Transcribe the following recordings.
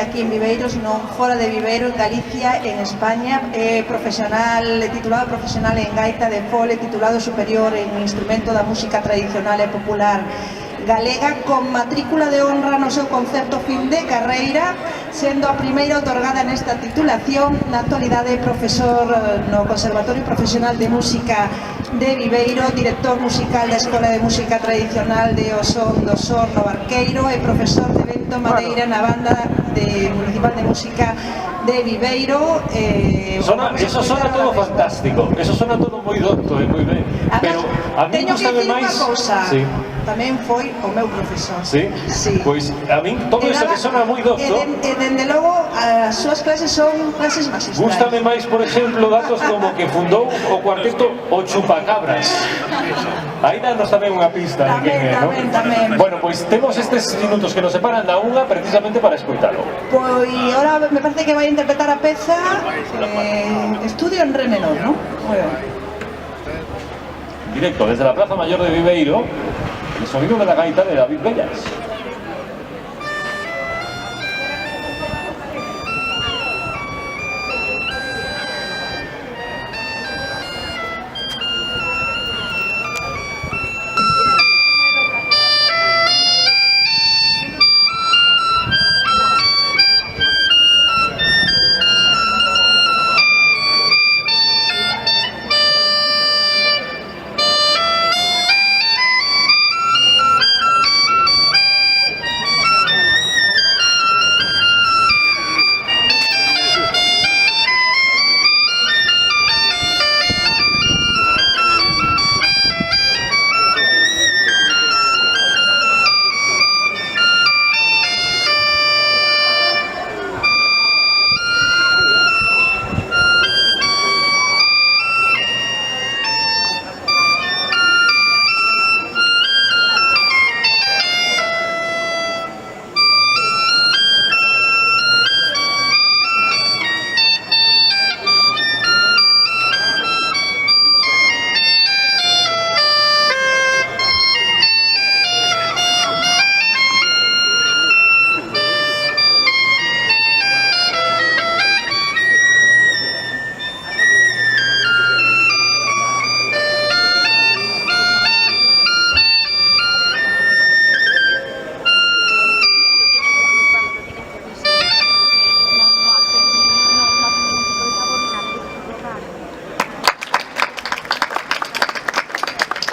aquí en Viveiro, sino fora de Viveiro, en Galicia, en España, titulado profesional en gaita de fole, titulado superior en instrumento da música tradicional e popular galega, con matrícula de honra no seu concepto fin de carreira, sendo a primeira otorgada nesta titulación. Na actualidade, profesor no Conservatorio Profesional de Música de Viveiro, director musical da Escola de Música Tradicional de Osón do Sor no Barqueiro e profesor de Vento Madeira na Banda Municipal de Música de Viveiro. Eso suena todo fantástico, eso suena todo moi docto e moi ben, pero a mí teño que gustame dicir máis... unha cousa, Sí. tamén foi o meu profesor. Sí? Sí. Pois a min todo iso que sona moi docto... E dende logo, as súas clases son clases magistrais. Gústame máis, por exemplo, datos como que fundou o cuarteto O Chupacabras. Aí danos tamén unha pista de quen é, non? Tamén. Bueno, pois temos estes minutos que nos separan da unha precisamente para escoitalo. Pois ahora me parece que vai a interpretar a peza Estudio en Re menor, non? Moi ben. Directo desde la Plaza Mayor de Viveiro, el sonido de la gaita de David Bellas.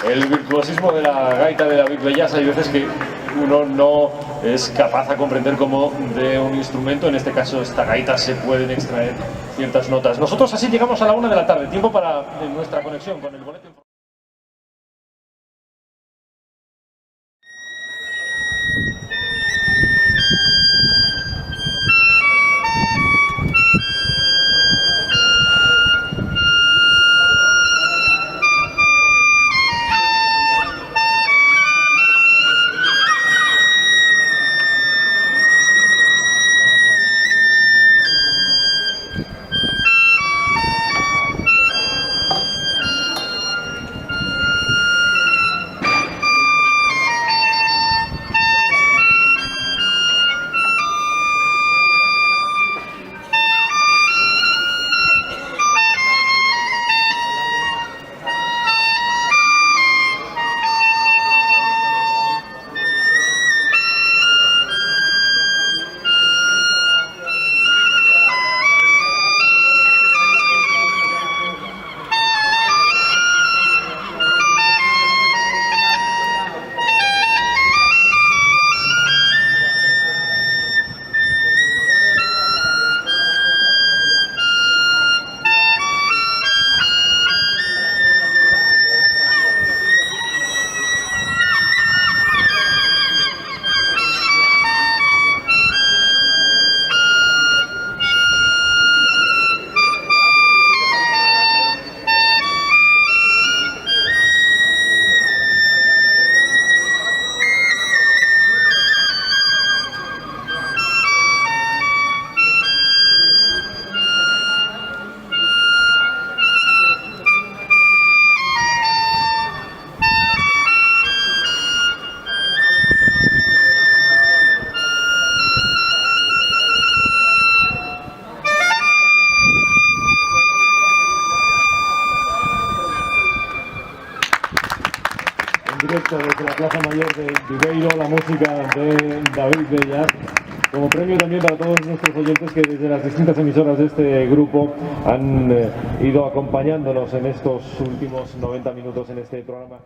El virtuosismo de la gaita de David Bellas, hay veces que uno no es capaz de comprender cómo de un instrumento, en este caso esta gaita, se pueden extraer ciertas notas. Nosotros así llegamos a la 1 de la tarde, tiempo para nuestra conexión con el boletín. directo desde la Plaza Mayor de Viveiro, la música de David Bellas. Como premio también para todos nuestros oyentes que desde las distintas emisoras de este grupo han ido acompañándonos en estos últimos 90 minutos en este programa.